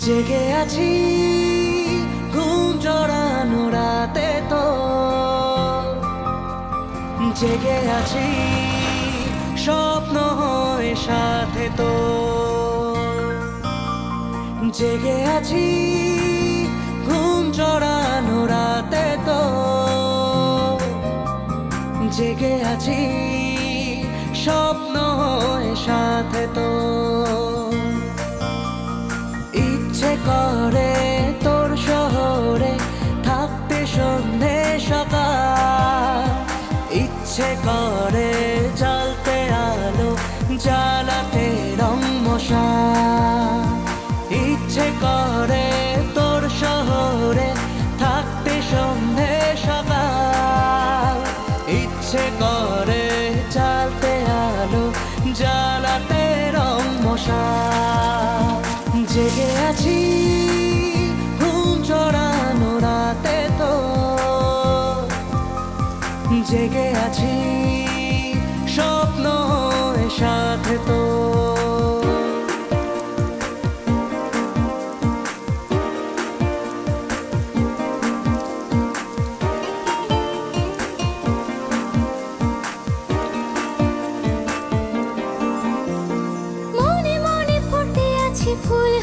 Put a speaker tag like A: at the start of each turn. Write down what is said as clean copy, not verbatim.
A: জেগে আছি ঘুম জড়ানো রাতে তো, জেগে আছি স্বপ্ন হয়ে সাথে তো, জেগে আছি ঘুম জড়ানো রাতে তো, জেগে আছি স্বপ্ন হয়ে সাথে তো। ইচ্ছে করে তোর শহরে থাকতে সন্ধে সকাল, ইচ্ছে করে জ্বালতে আলো জ্বালাতে রং মশাল, ইচ্ছে করে তোর শহরে থাকতে সন্ধে সকাল, ইচ্ছে করে জ্বালতে আলো জ্বালাতে রং মশাল। জেগে আছি ঘুম জড়ানো রাতে তো, জেগে আছি স্বপ্ন হয়ে সাথে তো।
B: মনে মনে ফুটে আছে ফুল।